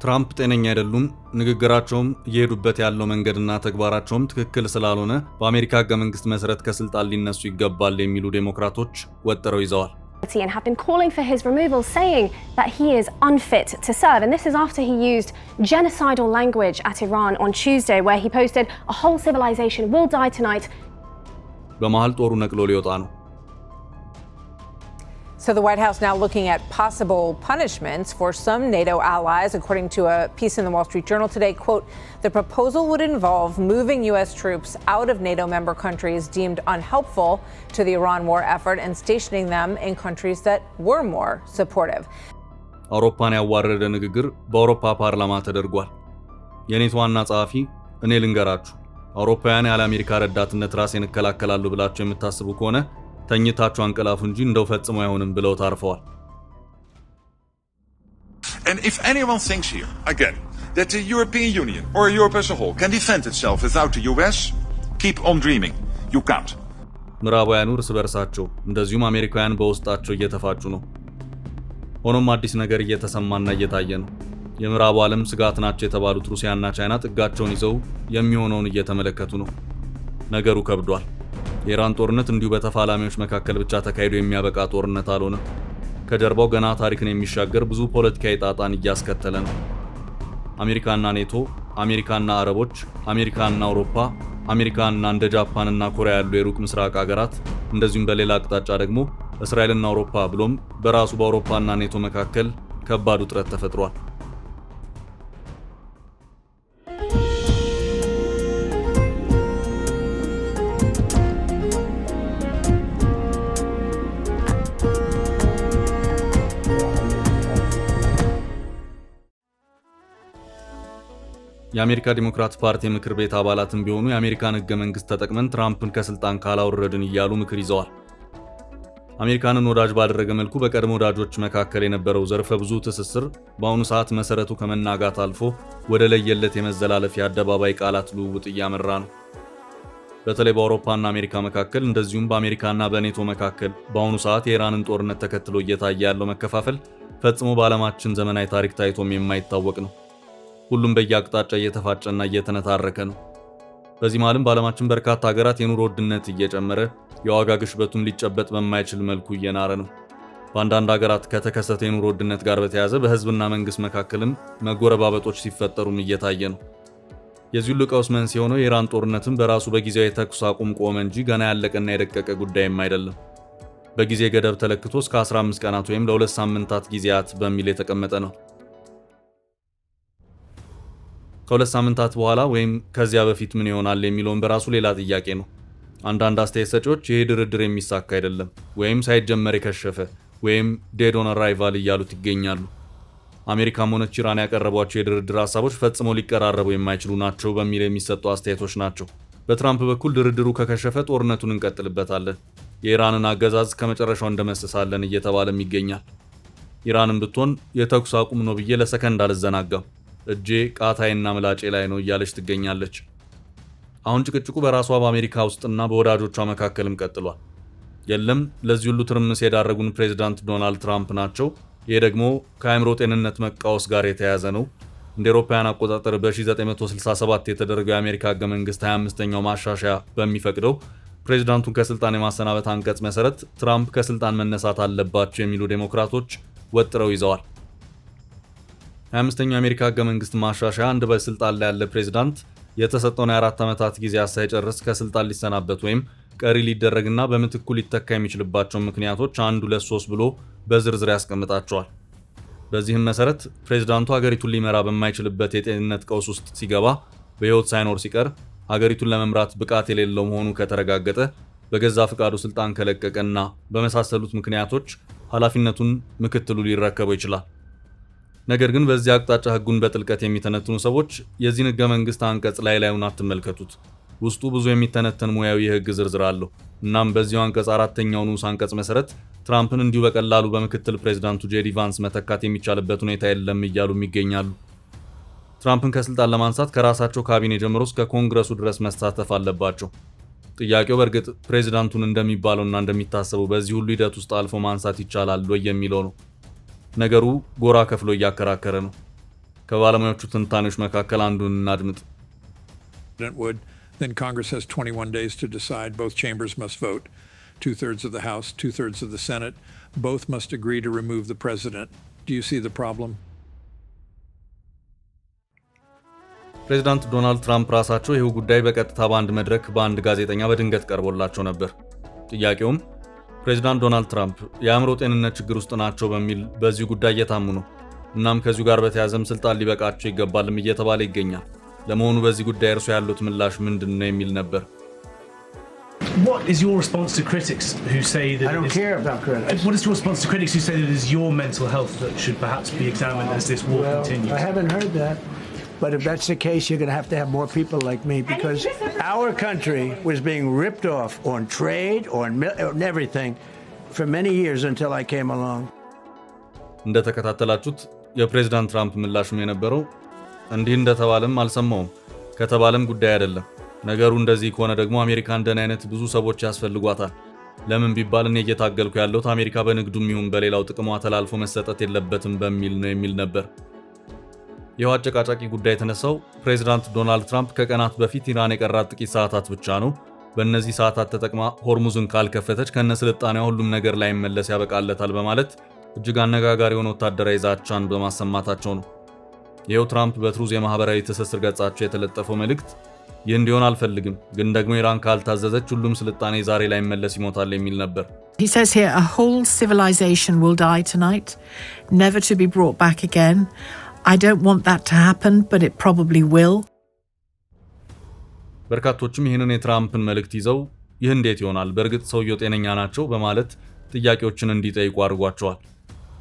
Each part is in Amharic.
ትራምፕ ጤነኛ አይደሉም፣ ንግግራቸውም እየሄዱበት ያለው መንገድና ተግባራቸውም ትክክል ስላልሆነ በአሜሪካ ሕገ መንግስት መሰረት ከስልጣን ሊነሱ ይገባል የሚሉ ዴሞክራቶች ወጥረው ይዘዋል። And have been calling for his removal, saying that he is unfit to serve. And this is after he used genocidal language at Iran on Tuesday, where he posted, "A whole civilization will die tonight." በመሃል ጦሩ ነቅሎ ሊወጣ ነው። So the White House now looking at possible punishments for some NATO allies. According to a piece in the Wall Street Journal today, quote, the proposal would involve moving U.S. troops out of NATO member countries deemed unhelpful to the Iran war effort and stationing them in countries that were more supportive. አውሮፓን ያዋረደ ንግግር በአውሮፓ ፓርላማ ተደርጓል። የኔቶ ዋና ጸሐፊ እኔ ልንገራችሁ፣ አውሮፓውያን ያለ አሜሪካ ረዳትነት ራሴን እከላከላሉ ብላችሁ የምታስቡ ከሆነ ተኝታችሁ አንቀላፉ እንጂ እንደው ፈጽሞ አይሆንም ብለው ታርፈዋል። And if anyone thinks here again that the European Union or Europe as a whole can defend itself without the US, keep on dreaming. You can't. ምዕራባውያኑ እርስ በርሳቸው እንደዚሁም አሜሪካውያን በውስጣቸው እየተፋጩ ነው። ሆኖም አዲስ ነገር እየተሰማና እየታየ ነው። የምዕራቡ ዓለም ስጋት ናቸው የተባሉት ሩሲያና ቻይና ጥጋቸውን ይዘው የሚሆነውን እየተመለከቱ ነው። ነገሩ ከብዷል። የኢራን ጦርነት እንዲሁ በተፋላሚዎች መካከል ብቻ ተካሂዶ የሚያበቃ ጦርነት አልሆነ። ከጀርባው ገና ታሪክን የሚሻገር ብዙ ፖለቲካዊ ጣጣን እያስከተለ ነው። አሜሪካና ኔቶ፣ አሜሪካና አረቦች፣ አሜሪካና አውሮፓ፣ አሜሪካና እንደ ጃፓንና ኮሪያ ያሉ የሩቅ ምስራቅ ሀገራት፣ እንደዚሁም በሌላ አቅጣጫ ደግሞ እስራኤልና አውሮፓ ብሎም በራሱ በአውሮፓና ኔቶ መካከል ከባድ ውጥረት ተፈጥሯል። የአሜሪካ ዲሞክራት ፓርቲ ምክር ቤት አባላትም ቢሆኑ የአሜሪካን ሕገ መንግስት ተጠቅመን ትራምፕን ከስልጣን ካላወረድን እያሉ ምክር ይዘዋል። አሜሪካንን ወዳጅ ባደረገ መልኩ በቀድሞ ወዳጆች መካከል የነበረው ዘርፈ ብዙ ትስስር በአሁኑ ሰዓት መሰረቱ ከመናጋት አልፎ ወደ ለየለት የመዘላለፍ የአደባባይ ቃላት ልውውጥ እያመራ ነው። በተለይ በአውሮፓና አሜሪካ መካከል እንደዚሁም በአሜሪካና በኔቶ መካከል በአሁኑ ሰዓት የኢራንን ጦርነት ተከትሎ እየታየ ያለው መከፋፈል ፈጽሞ በዓለማችን ዘመናዊ ታሪክ ታይቶም የማይታወቅ ነው። ሁሉም በየአቅጣጫ እየተፋጨና እየተነታረከ ነው። በዚህ መሃልም በዓለማችን በርካታ ሀገራት የኑሮ ውድነት እየጨመረ የዋጋ ግሽበቱም ሊጨበጥ በማይችል መልኩ እየናረ ነው። በአንዳንድ ሀገራት ከተከሰተ የኑሮ ውድነት ጋር በተያያዘ በህዝብና መንግስት መካከልም መጎረባበጦች ሲፈጠሩም እየታየ ነው። የዚህ ሁሉ ቀውስ መንስኤ የሆነው የኢራን ጦርነትም በራሱ በጊዜያዊ የተኩስ አቁም ቆመ እንጂ ገና ያለቀና የደቀቀ ጉዳይም አይደለም። በጊዜ ገደብ ተለክቶ እስከ 15 ቀናት ወይም ለ2 ሳምንታት ጊዜያት በሚል የተቀመጠ ነው። ከ2 ሳምንታት በኋላ ወይም ከዚያ በፊት ምን ይሆናል የሚለውን በራሱ ሌላ ጥያቄ ነው። አንዳንድ አስተያየት ሰጪዎች ይሄ ድርድር የሚሳካ አይደለም ወይም ሳይጀመር የከሸፈ ወይም ዴድ ኦን አራይቫል እያሉት ይገኛሉ። አሜሪካም ሆነች ኢራን ያቀረቧቸው የድርድር ሀሳቦች ፈጽሞ ሊቀራረቡ የማይችሉ ናቸው በሚል የሚሰጡ አስተያየቶች ናቸው። በትራምፕ በኩል ድርድሩ ከከሸፈ ጦርነቱን እንቀጥልበታለን፣ የኢራንን አገዛዝ ከመጨረሻው እንደመስሳለን እየተባለም ይገኛል። ኢራንም ብትሆን የተኩስ አቁም ነው ብዬ ለሰከንድ አልዘናጋም፣ እጄ ቃታይና ምላጬ ላይ ነው እያለች ትገኛለች። አሁን ጭቅጭቁ በራሷ በአሜሪካ ውስጥና በወዳጆቿ መካከልም ቀጥሏል። የለም ለዚህ ሁሉ ትርምስ የዳረጉን ፕሬዚዳንት ዶናልድ ትራምፕ ናቸው፣ ይሄ ደግሞ ከአእምሮ ጤንነት መቃወስ ጋር የተያያዘ ነው፣ እንደ አውሮፓውያን አቆጣጠር በ1967 የተደረገው የአሜሪካ ሕገ መንግስት 25ኛው ማሻሻያ በሚፈቅደው ፕሬዚዳንቱን ከስልጣን የማሰናበት አንቀጽ መሰረት ትራምፕ ከስልጣን መነሳት አለባቸው የሚሉ ዴሞክራቶች ወጥረው ይዘዋል። 25ኛው የአሜሪካ ሕገ መንግስት ማሻሻያ አንድ በስልጣን ላይ ያለ ፕሬዝዳንት የተሰጠውን የ4 ዓመታት ጊዜ ሳይጨርስ ከስልጣን ሊሰናበት ወይም ቀሪ ሊደረግና በምትኩ ሊተካ የሚችልባቸው ምክንያቶች 1 2 3 ብሎ በዝርዝር ያስቀምጣቸዋል። በዚህም መሰረት ፕሬዝዳንቱ ሀገሪቱን ሊመራ በማይችልበት የጤንነት ቀውስ ውስጥ ሲገባ፣ በህይወት ሳይኖር ሲቀር፣ ሀገሪቱን ለመምራት ብቃት የሌለው መሆኑ ከተረጋገጠ፣ በገዛ ፍቃዱ ስልጣን ከለቀቀና በመሳሰሉት ምክንያቶች ኃላፊነቱን ምክትሉ ሊረከበው ይችላል። ነገር ግን በዚህ አቅጣጫ ህጉን በጥልቀት የሚተነትኑ ሰዎች የዚህን ህገ መንግስት አንቀጽ ላዩን አትመልከቱት። ውስጡ ብዙ የሚተነተን ሙያዊ የህግ ዝርዝር አለው። እናም በዚሁ አንቀጽ 4ኛው ንዑስ አንቀጽ መሰረት ትራምፕን እንዲሁ በቀላሉ በምክትል ፕሬዝዳንቱ ጄዲ ቫንስ መተካት የሚቻልበት ሁኔታ የለም እያሉም ይገኛሉ። ትራምፕን ከስልጣን ለማንሳት ከራሳቸው ካቢኔ ጀምሮ እስከ ኮንግረሱ ድረስ መሳተፍ አለባቸው። ጥያቄው በእርግጥ ፕሬዝዳንቱን እንደሚባለውና እንደሚታሰበው በዚህ ሁሉ ሂደት ውስጥ አልፎ ማንሳት ይቻላል ወይ የሚለው ነው። ነገሩ ጎራ ከፍሎ እያከራከረ ነው። ከባለሙያዎቹ ትንታኔዎች መካከል አንዱን እናድምጥ። Then Congress has 21 days to decide. Both chambers must vote. 2/3 of the House, 2/3 of the Senate. Both must agree to remove the president. Do you see the problem? ፕሬዚዳንት ዶናልድ ትራምፕ ራሳቸው ይህ ጉዳይ በቀጥታ በአንድ መድረክ በአንድ ጋዜጠኛ በድንገት ቀርቦላቸው ነበር። ጥያቄውም ፕሬዚዳንት ዶናልድ ትራምፕ የአእምሮ ጤንነት ችግር ውስጥ ናቸው በሚል በዚህ ጉዳይ እየታሙ ነው። እናም ከዚሁ ጋር በተያያዘም ስልጣን ሊበቃቸው ይገባልም እየተባለ ይገኛል። ለመሆኑ በዚህ ጉዳይ እርሱ ያሉት ምላሽ ምንድነው የሚል ነበር። What is your response to critics who say that I don't care about critics. What is your response to critics who say that it is your mental health that should perhaps be examined as this war continues? I haven't heard that. But if that's the case, you're going to have more people like me, because our country was being ripped off on trade, on everything for many years until I came along. እንደተከታተላችሁት የፕሬዝዳንት ትራምፕ ምላሽም የነበረው እንዲህ እንደተባለም አልሰማውም፣ ከተባለም ጉዳይ አይደለም። ነገሩ እንደዚህ ከሆነ ደግሞ አሜሪካ እንደኔ አይነት ብዙ ሰዎች ያስፈልጓታል። ለምን ቢባል እኔ እየታገልኩ ያለሁት አሜሪካ በንግዱም ይሁን በሌላው ጥቅሟ ተላልፎ መሰጠት የለበትም በሚል ነው የሚል ነበር። ይህ አጨቃጫቂ ጉዳይ የተነሳው ፕሬዝዳንት ዶናልድ ትራምፕ ከቀናት በፊት ኢራን የቀራት ጥቂት ሰዓታት ብቻ ነው፣ በእነዚህ ሰዓታት ተጠቅማ ሆርሙዝን ካልከፈተች ከነስልጣኔዋ ሁሉም ነገር ላይ መለስ ያበቃለታል በማለት እጅግ አነጋጋሪ የሆነ ወታደራዊ ዛቻን በማሰማታቸው ነው። ይሄው ትራምፕ በትሩዝ የማህበራዊ ትስስር ገጻቸው የተለጠፈው መልእክት ይህ እንዲሆን አልፈልግም፣ ግን ደግሞ ኢራን ካልታዘዘች ሁሉም ስልጣኔ ዛሬ ላይ መለስ ይሞታል የሚል ነበር። He says here a whole civilization will die tonight, never to be brought back again. I don't want that to happen, but it probably will. በርካቶችም ይህንን የትራምፕን መልእክት ይዘው ይህ እንዴት ይሆናል፣ በእርግጥ ሰውየው ጤነኛ ናቸው በማለት ጥያቄዎችን እንዲጠይቁ አድርጓቸዋል።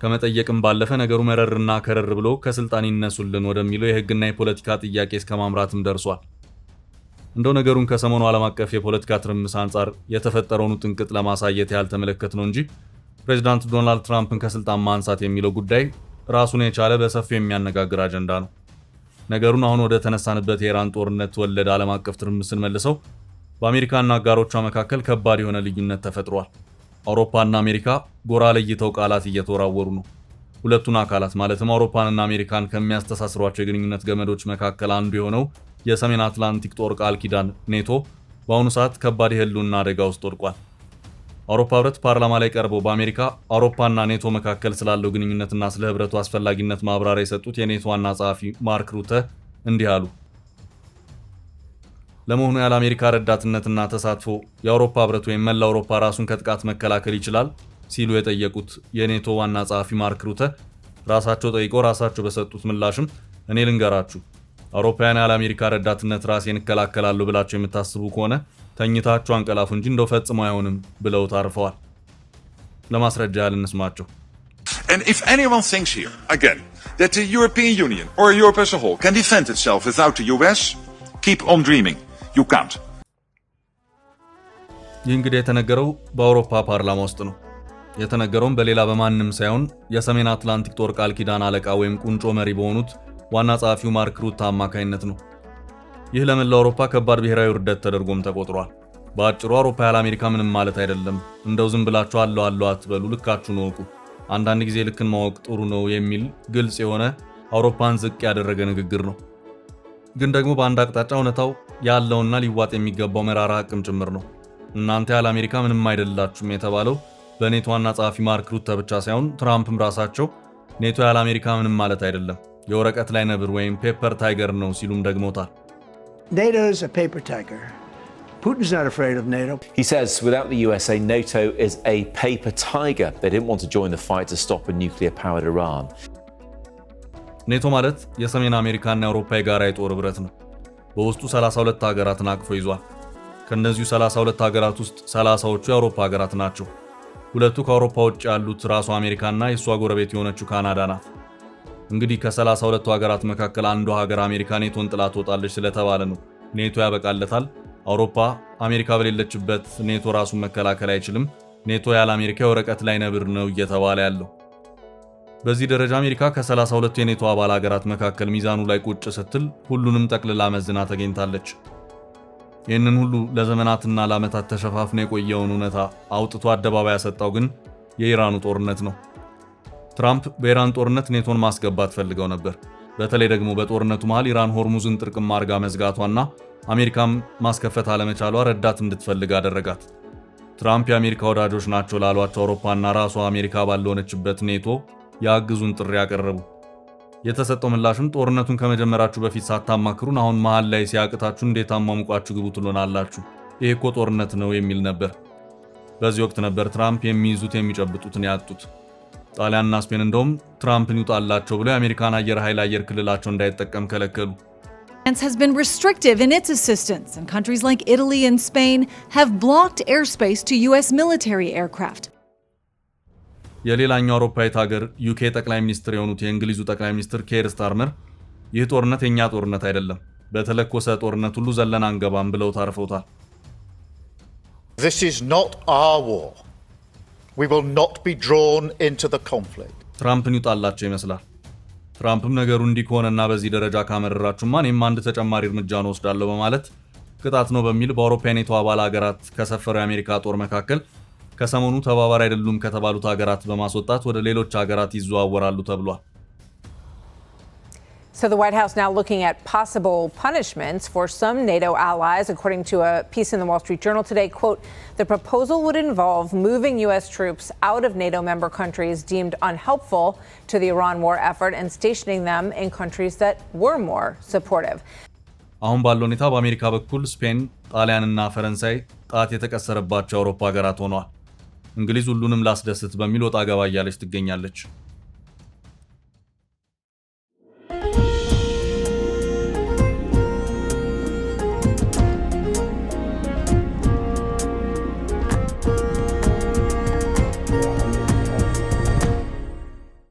ከመጠየቅም ባለፈ ነገሩ መረርና ከረር ብሎ ከስልጣን ይነሱልን ወደሚለው የህግና የፖለቲካ ጥያቄ እስከ ማምራትም ደርሷል። እንደው ነገሩን ከሰሞኑ ዓለም አቀፍ የፖለቲካ ትርምስ አንጻር የተፈጠረውን ጥንቅጥ ለማሳየት ያልተመለከት ነው እንጂ ፕሬዝዳንት ዶናልድ ትራምፕን ከስልጣን ማንሳት የሚለው ጉዳይ ራሱን የቻለ በሰፊው የሚያነጋግር አጀንዳ ነው። ነገሩን አሁን ወደ ተነሳንበት የኢራን ጦርነት ወለደ ዓለም አቀፍ ትርምስን መልሰው በአሜሪካና አጋሮቿ መካከል ከባድ የሆነ ልዩነት ተፈጥሯል። አውሮፓና አሜሪካ ጎራ ለይተው ቃላት እየተወራወሩ ነው። ሁለቱን አካላት ማለትም አውሮፓንና አሜሪካን ከሚያስተሳስሯቸው የግንኙነት ገመዶች መካከል አንዱ የሆነው የሰሜን አትላንቲክ ጦር ቃል ኪዳን ኔቶ በአሁኑ ሰዓት ከባድ የህልውና አደጋ ውስጥ ወድቋል። አውሮፓ ህብረት ፓርላማ ላይ ቀርበው በአሜሪካ አውሮፓና ኔቶ መካከል ስላለው ግንኙነትና ስለ ህብረቱ አስፈላጊነት ማብራሪያ የሰጡት የኔቶ ዋና ጸሐፊ ማርክ ሩተ እንዲህ አሉ። ለመሆኑ ያለ አሜሪካ ረዳትነትና ተሳትፎ የአውሮፓ ህብረት ወይም መላ አውሮፓ ራሱን ከጥቃት መከላከል ይችላል ሲሉ የጠየቁት የኔቶ ዋና ጸሐፊ ማርክ ሩተ ራሳቸው ጠይቀው ራሳቸው በሰጡት ምላሽም እኔ ልንገራችሁ፣ አውሮፓውያን ያለ አሜሪካ ረዳትነት ራሴን እከላከላለሁ ብላችሁ የምታስቡ ከሆነ ተኝታችሁ አንቀላፉ እንጂ እንደው ፈጽሞ አይሆንም ብለው ታርፈዋል። ለማስረጃ ያህል እንስማቸው። And if anyone thinks here, again, that the European Union or Europe as a whole can defend itself without the US, keep on dreaming. You can't. ይህ እንግዲህ የተነገረው በአውሮፓ ፓርላማ ውስጥ ነው። የተነገረውም በሌላ በማንም ሳይሆን የሰሜን አትላንቲክ ጦር ቃል ኪዳን አለቃ ወይም ቁንጮ መሪ በሆኑት ዋና ጸሐፊው ማርክ ሩተ አማካይነት ነው። ይህ ለመላው አውሮፓ ከባድ ብሔራዊ ውርደት ተደርጎም ተቆጥሯል። በአጭሩ አውሮፓ ያለ አሜሪካ ምንም ማለት አይደለም፣ እንደው ዝም ብላችሁ አለው አትበሉ፣ ልካችሁን ወቁ፣ አንዳንድ ጊዜ ልክን ማወቅ ጥሩ ነው የሚል ግልጽ የሆነ አውሮፓን ዝቅ ያደረገ ንግግር ነው። ግን ደግሞ በአንድ አቅጣጫ እውነታው ያለውና ሊዋጥ የሚገባው መራራ ሐቅም ጭምር ነው። እናንተ ያለ አሜሪካ ምንም አይደላችሁም የተባለው በኔቶ ዋና ጸሐፊ ማርክ ሩተ ብቻ ሳይሆን ትራምፕም ራሳቸው ኔቶ ያለ አሜሪካ ምንም ማለት አይደለም፣ የወረቀት ላይ ነብር ወይም ፔፐር ታይገር ነው ሲሉም ደግሞታል። NATO is a paper tiger. Putin's not afraid of NATO. He says without the USA, NATO is a paper tiger. They didn't want to join the fight to stop a nuclear-powered Iran. ኔቶ ማለት የሰሜን አሜሪካና የአውሮፓ የጋራ የጦር ህብረት ነው። በውስጡ 32 ሀገራትን አቅፎ ይዟል። ከነዚሁ 32 ሀገራት ውስጥ 30ዎቹ የአውሮፓ ሀገራት ናቸው። ሁለቱ ከአውሮፓ ውጭ ያሉት ራሱ አሜሪካና የሷ ጎረቤት የሆነችው ካናዳ ናት። እንግዲህ ከ32ቱ ሀገራት መካከል አንዷ ሀገር አሜሪካ ኔቶን ጥላ ትወጣለች ስለተባለ ነው ኔቶ ያበቃለታል፣ አውሮፓ አሜሪካ በሌለችበት ኔቶ ራሱን መከላከል አይችልም፣ ኔቶ ያለ አሜሪካ የወረቀት ላይ ነብር ነው እየተባለ ያለው። በዚህ ደረጃ አሜሪካ ከ32 የኔቶ አባል ሀገራት መካከል ሚዛኑ ላይ ቁጭ ስትል ሁሉንም ጠቅልላ መዝና ተገኝታለች። ይህንን ሁሉ ለዘመናትና ለዓመታት ተሸፋፍኖ የቆየውን እውነታ አውጥቶ አደባባይ ያሰጣው ግን የኢራኑ ጦርነት ነው። ትራምፕ በኢራን ጦርነት ኔቶን ማስገባት ፈልገው ነበር። በተለይ ደግሞ በጦርነቱ መሃል ኢራን ሆርሙዝን ጥርቅም አድርጋ መዝጋቷና አሜሪካም ማስከፈት አለመቻሏ ረዳት እንድትፈልግ አደረጋት። ትራምፕ የአሜሪካ ወዳጆች ናቸው ላሏቸው አውሮፓና ራሷ አሜሪካ ባልሆነችበት ኔቶ ያግዙን ጥሪ ያቀረቡ። የተሰጠው ምላሽም ጦርነቱን ከመጀመራችሁ በፊት ሳታማክሩን አሁን መሃል ላይ ሲያቅታችሁ እንዴት አሟሙቃችሁ ግቡ ትሉናላችሁ? ይሄ እኮ ጦርነት ነው የሚል ነበር። በዚህ ወቅት ነበር ትራምፕ የሚይዙት የሚጨብጡትን ያጡት። ጣሊያንና ስፔን እንደውም ትራምፕን ይውጣላቸው ብለው የአሜሪካን አየር ኃይል አየር ክልላቸው እንዳይጠቀም ከለከሉ። France has been restrictive in its assistance, and countries like Italy and Spain have blocked airspace to US military aircraft. የሌላኛው አውሮፓዊት ሀገር ዩኬ ጠቅላይ ሚኒስትር የሆኑት የእንግሊዙ ጠቅላይ ሚኒስትር ኬር ስታርመር ይህ ጦርነት የኛ ጦርነት አይደለም፣ በተለኮሰ ጦርነት ሁሉ ዘለን አንገባም ብለው ታርፈውታል። This is not our war. We will not be drawn into the conflict. ትራምፕን ይውጣላቸው ይመስላል። ትራምፕም ነገሩ እንዲህ ከሆነና በዚህ ደረጃ ካመረራችሁማ እኔም አንድ ተጨማሪ እርምጃ ወስዳለሁ በማለት ቅጣት ነው በሚል በአውሮፓ ኔቶ አባል ሀገራት ከሰፈረው የአሜሪካ ጦር መካከል ከሰሞኑ ተባባሪ አይደሉም ከተባሉት ሀገራት በማስወጣት ወደ ሌሎች ሀገራት ይዘዋወራሉ ተብሏል። So the White House now looking at possible punishments for some NATO allies. According to a piece in the Wall Street Journal today, quote, the proposal would involve moving U.S. troops out of NATO member countries deemed unhelpful to the Iran war effort and stationing them in countries that were more supportive. አሁን ባለው ሁኔታ በአሜሪካ በኩል ስፔን፣ ጣሊያንና ፈረንሳይ ጣት የተቀሰረባቸው አውሮፓ ሀገራት ሆነዋል። እንግሊዝ ሁሉንም ላስደስት በሚል ወጣ ገባ እያለች ትገኛለች።